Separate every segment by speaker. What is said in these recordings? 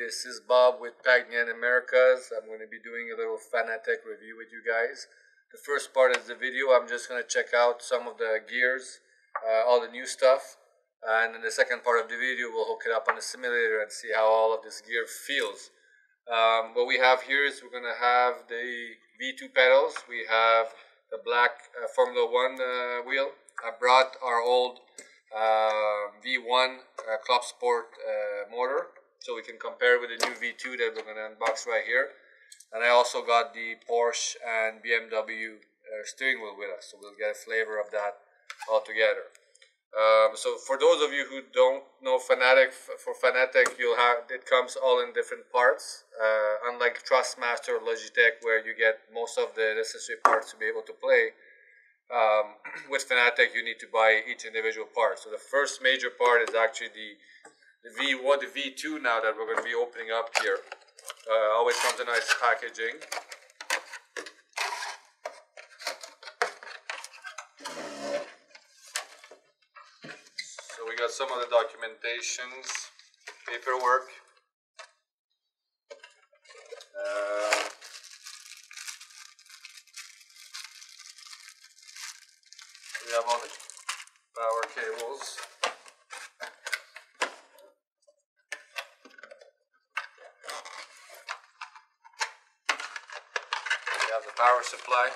Speaker 1: this is Bob with Pagnian Americas. I'm going to be doing a little Fanatec review with you guys. The first part is the video. I'm just going to check out some of the gears, all the new stuff. And in the second part of the video, we'll hook it up on the simulator and see how all of this gear feels. What we have here is we're going to have the V2 pedals. We have the black Formula 1 wheel. I brought our old V1 Club Sport motor, so we can compare with the new V2 that we're going to unbox right here. And I also got the Porsche and BMW steering wheel with us, so we'll get a flavor of that all together. So for those of you who don't know Fanatec, for Fanatec it comes all in different parts, unlike Trustmaster or Logitech where you get most of the necessary parts to be able to play. With Fanatec you need to buy each individual part. So the first major part is actually the V2 now that we're going to be opening up here. Always comes in nice packaging. So we got some of the documentations, paperwork. We have all the power cables. We have the power supply.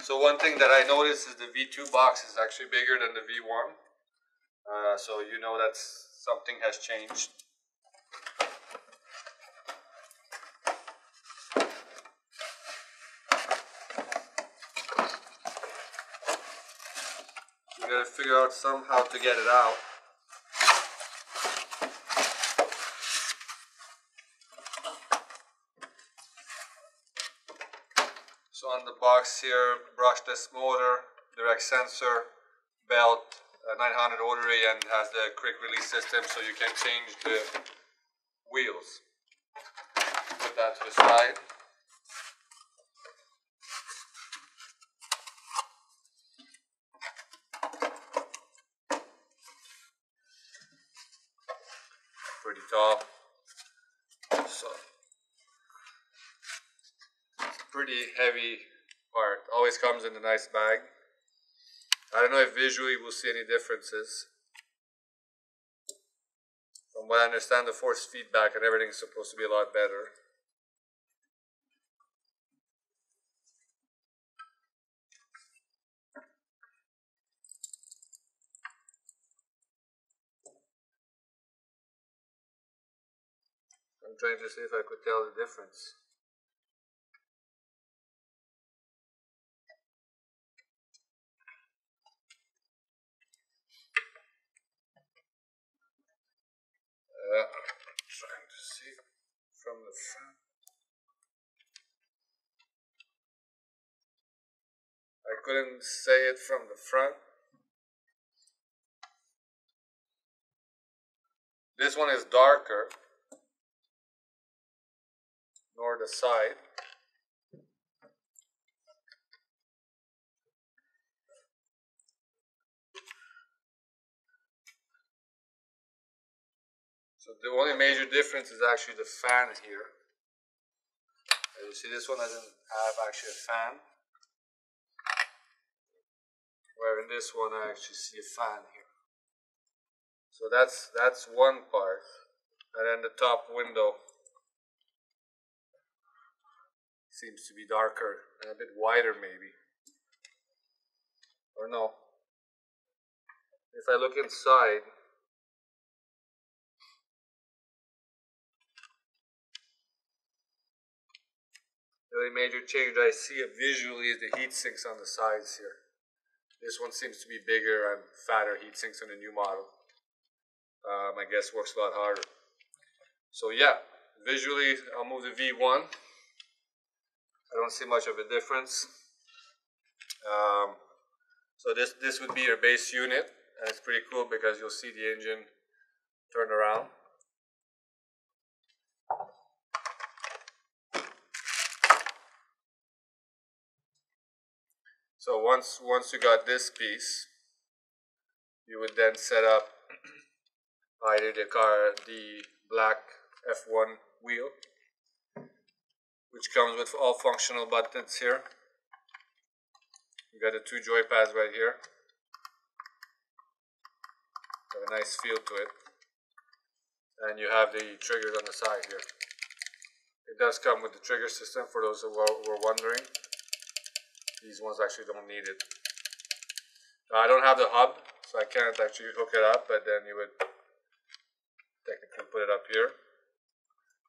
Speaker 1: So one thing that I noticed is the V2 box is actually bigger than the V1. So you know that something has changed. We gotta figure out somehow to get it out. So on the box here, brushless motor, direct sensor, belt, 900 rotary, and has the quick release system so you can change the wheels. Put that to the side. Pretty tall. So pretty heavy part. Always comes in a nice bag. I don't know if visually we'll see any differences. From what I understand, the force feedback and everything is supposed to be a lot better. I'm trying to see if I could tell the difference. I'm trying to see from the front. I couldn't say it from the front. This one is darker, nor the side. So the only major difference is actually the fan here. As you see, this one doesn't have actually a fan, where in this one I actually see a fan here. So that's one part, and then the top window seems to be darker and a bit wider maybe, or no. If I look inside, the only major change I see visually is the heat sinks on the sides here. This one seems to be bigger and fatter heat sinks on the new model. I guess works a lot harder. So yeah, visually I'll move the V1. I don't see much of a difference. So this would be your base unit, and it's pretty cool because you'll see the engine turn around. So once you got this piece, you would then set up either the black F1 wheel, which comes with all functional buttons here. You got the 2 joy pads right here. Got a nice feel to it. And you have the triggers on the side here. It does come with the trigger system for those who were wondering. These ones actually don't need it. Now, I don't have the hub, so I can't actually hook it up, but then you would technically put it up here.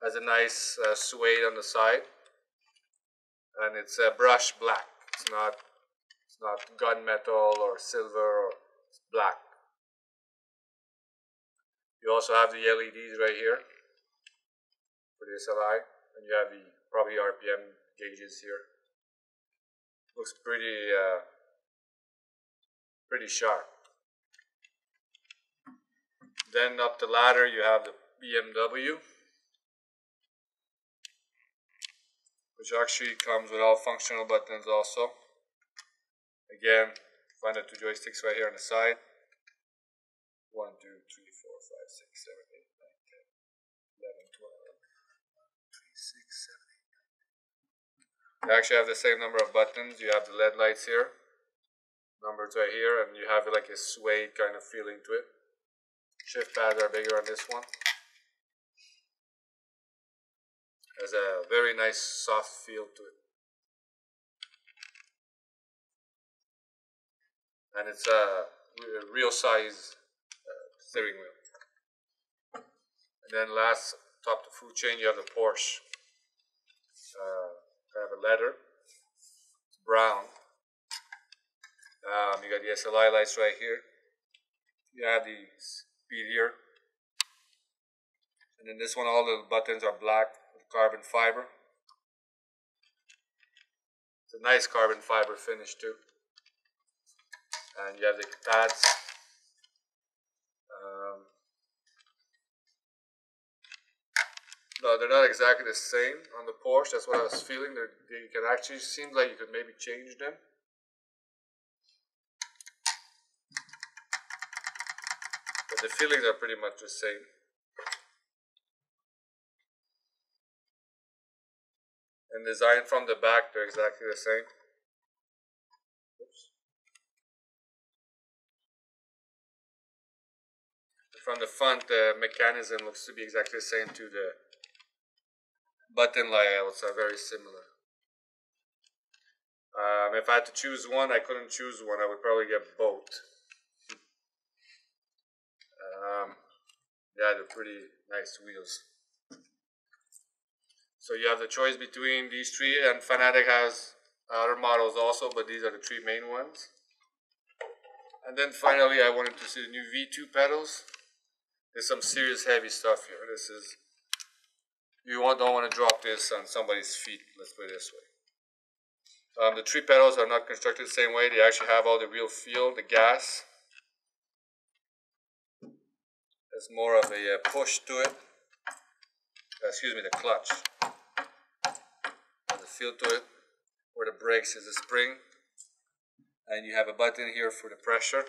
Speaker 1: Has a nice suede on the side, and it's brushed black. It's not gunmetal or silver, or it's black. You also have the LEDs right here for the SLI, and you have the probably RPM gauges here. Looks pretty sharp. Then up the ladder you have the BMW, which actually comes with all functional buttons also. Again, find the 2 joysticks right here on the side. 1, 2, 3, 4, 5, 6, 7, 8, 9, 10, 11, 12, 3, 6, 7, 8, 9. You actually have the same number of buttons. You have the LED lights here, numbers right here, and you have like a suede kind of feeling to it. Shift pads are bigger on this one. Has a very nice soft feel to it. And it's a real size steering wheel. And then last, top the food chain, you have the Porsche. Kind of a leather. It's brown. You got the SLI lights right here. You have the speed here. And then this one, all the buttons are black with carbon fiber. It's a nice carbon fiber finish too. And you have the pads. No, they're not exactly the same on the Porsche. That's what I was feeling. They can actually seem like you could maybe change them. But the feelings are pretty much the same. And designed from the back, they're exactly the same. Oops. From the front, the mechanism looks to be exactly the same to the button layouts are very similar. If I had to choose one, I couldn't choose one. I would probably get both. Yeah, they're pretty nice wheels. So you have the choice between these 3, and Fanatec has other models also, but these are the 3 main ones. And then finally, I wanted to see the new V2 pedals. There's some serious heavy stuff here. This is, you don't want to drop this on somebody's feet, let's put it this way. The 3 pedals are not constructed the same way. They actually have all the real feel, the gas. There's more of a push to it. Excuse me, the clutch. There's a feel to it. Where the brakes is a spring. And you have a button here for the pressure.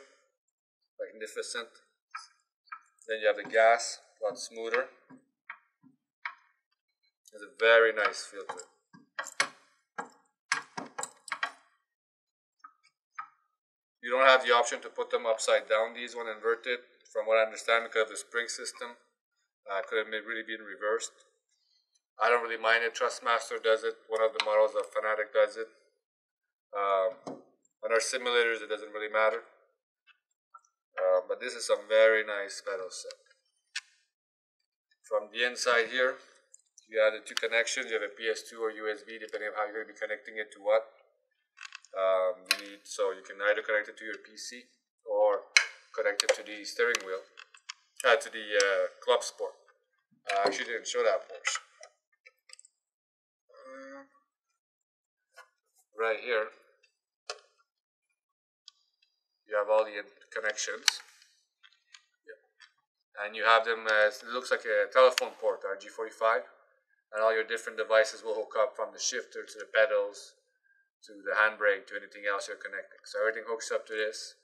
Speaker 1: Magnificent. Then you have the gas, a lot smoother. There's a very nice feel to it. You don't have the option to put them upside down, these one inverted, from what I understand, because of the spring system. Could have really been reversed. I don't really mind it. Trustmaster does it. One of the models of Fanatec does it. On our simulators, it doesn't really matter. But this is some very nice pedal set. From the inside here, you have the 2 connections. You have a PS2 or USB, depending on how you're going to be connecting it to what. So you can either connect it to your PC or connect it to the steering wheel, to the Club Sport. I actually didn't show that Porsche. Right here, you have all the connections. And you have them as, it looks like a telephone port, RG45, and all your different devices will hook up, from the shifter to the pedals to the handbrake to anything else you're connecting. So everything hooks up to this.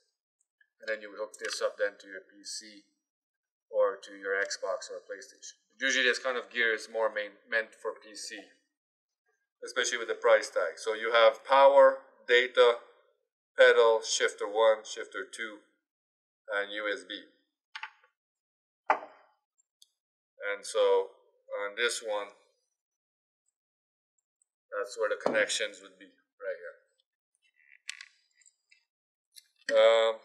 Speaker 1: and then you hook this up then to your PC or to your Xbox or PlayStation. Usually this kind of gear is more meant for PC, especially with the price tag. So you have power, data, pedal, shifter 1, shifter 2, and USB. And so on this one, that's where the connections would be, right here.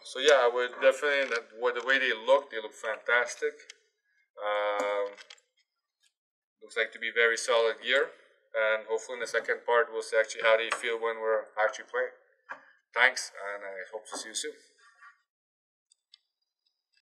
Speaker 1: So yeah, I would definitely, the way they look fantastic. Looks like to be very solid gear, and hopefully in the second part we'll see actually how they feel when we're actually playing. Thanks, and I hope to see you soon.